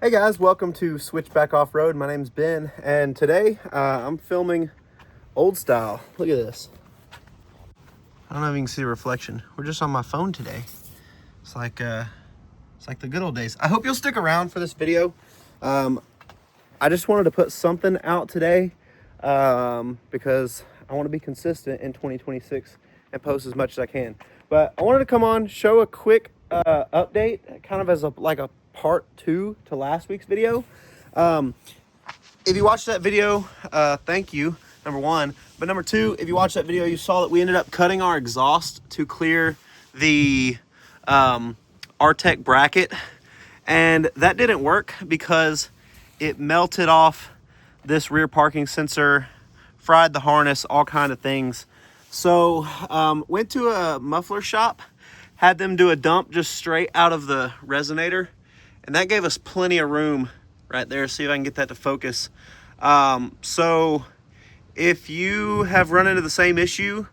Hey guys, welcome to Switchback Off-Road. My name's Ben, and today I'm filming old style. Look at this. I don't know if you can see the reflection. We're just on my phone today. It's like the good old days. I hope you'll stick around for this video. I just wanted to put something out today because I want to be consistent in 2026 and post as much as I can. But I wanted to come on, show a quick update, kind of as a part 2 to last week's video. If you watched that video, thank you, number 1. But number 2, if you watched that video, you saw that we ended up cutting our exhaust to clear the RTEC bracket. And that didn't work because it melted off this rear parking sensor, fried the harness, all kind of things. So went to a muffler shop, had them do a dump just straight out of the resonator. And that gave us plenty of room right there. See if I can get that to focus. So if you have run into the same issue,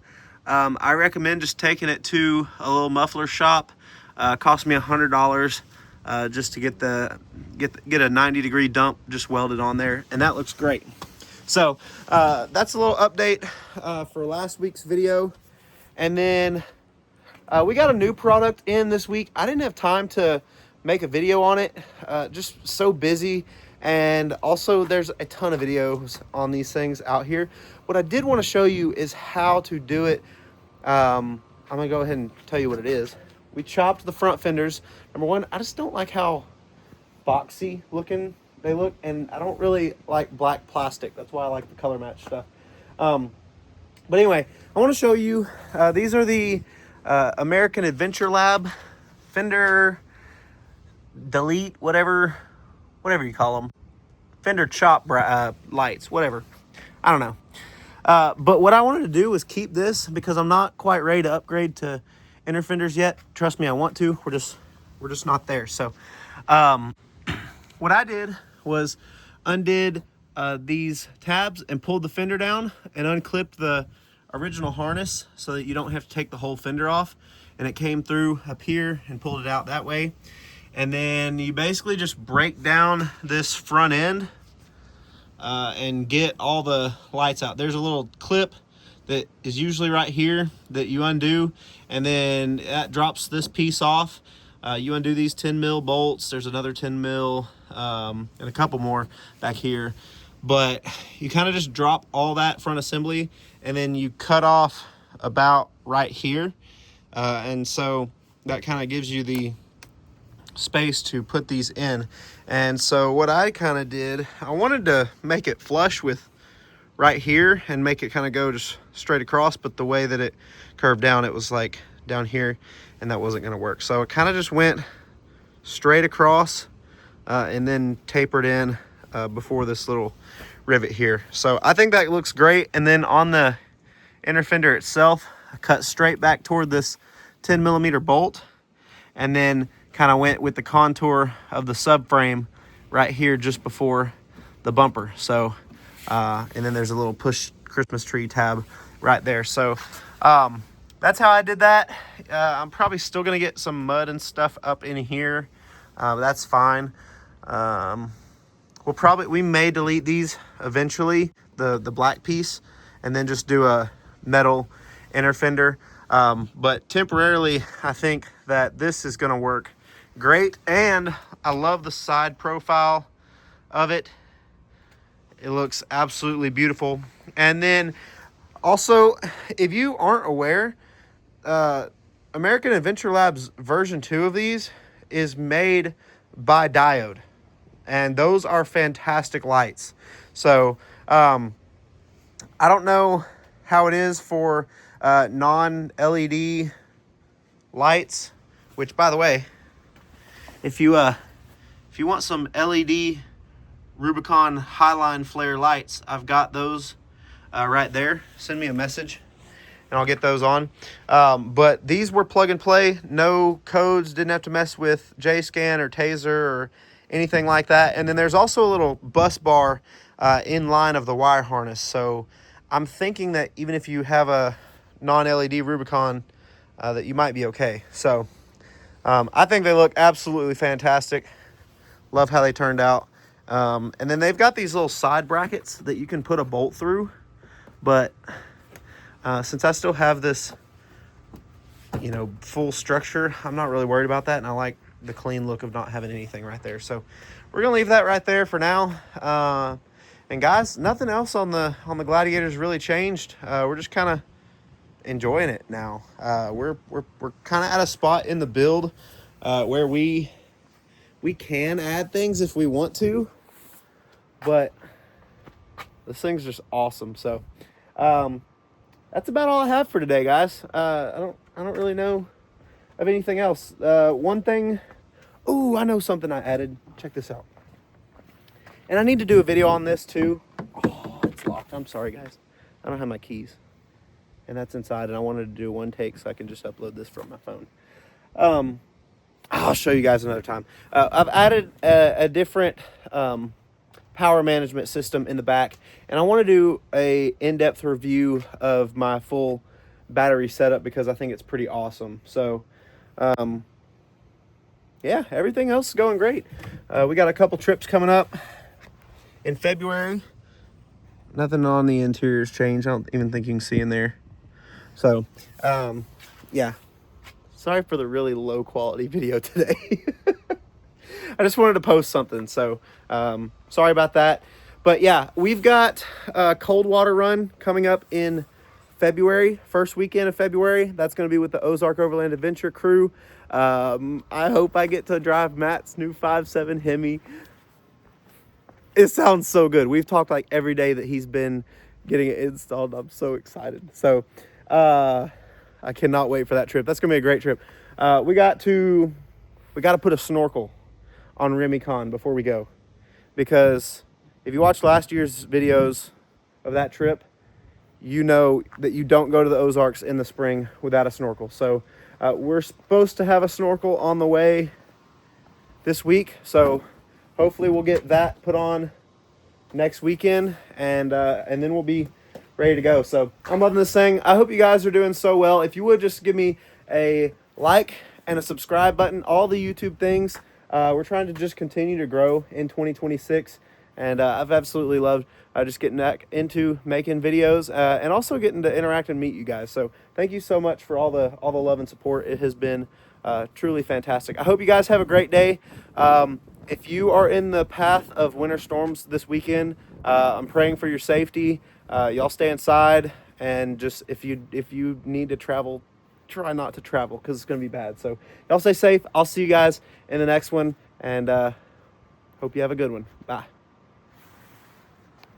I recommend just taking it to a little muffler shop. Cost me $100 just to get a 90-degree dump just welded on there, and that looks great. So that's a little update for last week's video. And then we got a new product in this week. I didn't have time to make a video on it, just so busy, and also there's a ton of videos on these things out here. What I did want to show you is how to do it. I'm gonna go ahead and tell you what it is. We chopped the front fenders. Number 1, I just don't like how boxy looking they look, and I don't really like black plastic. That's why I like the color match stuff. But anyway, I want to show you, these are the American Adventure Lab Fender Delete, whatever you call them, Fender chop lights, whatever. I don't know. But what I wanted to do was keep this because I'm not quite ready to upgrade to inner fenders yet. Trust me, I want to. We're just not there. So what I did was undid these tabs and pulled the fender down and unclipped the original harness so that you don't have to take the whole fender off. And it came through up here and pulled it out that way. And then you basically just break down this front end and get all the lights out. There's a little clip that is usually right here that you undo, and then that drops this piece off. You undo these 10 mil bolts. There's another 10 mil and a couple more back here. But you kind of just drop all that front assembly, and then you cut off about right here. And so that kind of gives you the space to put these in. And so what I kind of did, I wanted to make it flush with right here and make it kind of go just straight across, but the way that it curved down, it was like down here, and that wasn't going to work. So it kind of just went straight across and then tapered in before this little rivet here. So I think that looks great. And then on the inner fender itself, I cut straight back toward this 10 millimeter bolt, and then kind of went with the contour of the subframe right here just before the bumper. So and then there's a little push Christmas tree tab right there. So that's how I did that. I'm probably still gonna get some mud and stuff up in here, but that's fine. We may delete these eventually, the black piece, and then just do a metal inner fender. But temporarily, I think that this is gonna work great, and I love the side profile of it. It looks absolutely beautiful. And then also, if you aren't aware, American Adventure Labs version 2 of these is made by Diode, and those are fantastic lights. So I don't know how it is for non-LED lights, which, by the way, if you want some LED Rubicon Highline flare lights, I've got those right there. Send me a message and I'll get those on. But these were plug and play, no codes, didn't have to mess with JScan or Taser or anything like that. And then there's also a little bus bar in line of the wire harness. So I'm thinking that even if you have a non-LED Rubicon, that you might be okay. So I think they look absolutely fantastic. Love how they turned out. And then they've got these little side brackets that you can put a bolt through. But since I still have this, you know, full structure, I'm not really worried about that. And I like the clean look of not having anything right there. So we're going to leave that right there for now. And guys, nothing else on the Gladiators really changed. We're just kind of enjoying it now. We're kind of at a spot in the build where we can add things if we want to, but this thing's just awesome. So that's about all I have for today, guys. I don't really know of anything else. One thing, oh, I know something I added. Check this out. And I need to do a video on this too. Oh, it's locked. I'm sorry, guys. I don't have my keys. And that's inside, and I wanted to do one take so I can just upload this from my phone. I'll show you guys another time. I've added a different power management system in the back, and I want to do a in-depth review of my full battery setup because I think it's pretty awesome. So, yeah, everything else is going great. We got a couple trips coming up in February. Nothing on the interior's changed. I don't even think you can see in there. So, yeah. Sorry for the really low quality video today. I just wanted to post something. So, sorry about that. But yeah, we've got a cold water run coming up in February, first weekend of February. That's going to be with the Ozark Overland Adventure crew. I hope I get to drive Matt's new 5.7 Hemi. It sounds so good. We've talked like every day that he's been getting it installed. I'm so excited. So I cannot wait for that trip. That's gonna be a great trip. We got to put a snorkel on Remicon before we go, because if you watched last year's videos of that trip, you know that you don't go to the Ozarks in the spring without a snorkel. So we're supposed to have a snorkel on the way this week. So hopefully we'll get that put on next weekend, and then we'll be ready to go. So I'm loving this thing. I hope you guys are doing so well. If you would just give me a like and a subscribe button, all the YouTube things. We're trying to just continue to grow in 2026, and I've absolutely loved just getting back into making videos and also getting to interact and meet you guys. So thank you so much for all the love and support. It has been truly fantastic. I hope you guys have a great day. If you are in the path of winter storms this weekend, I'm praying for your safety. Y'all stay inside, and just if you need to travel, try not to travel because it's going to be bad. So y'all stay safe. I'll see you guys in the next one, and hope you have a good one. Bye.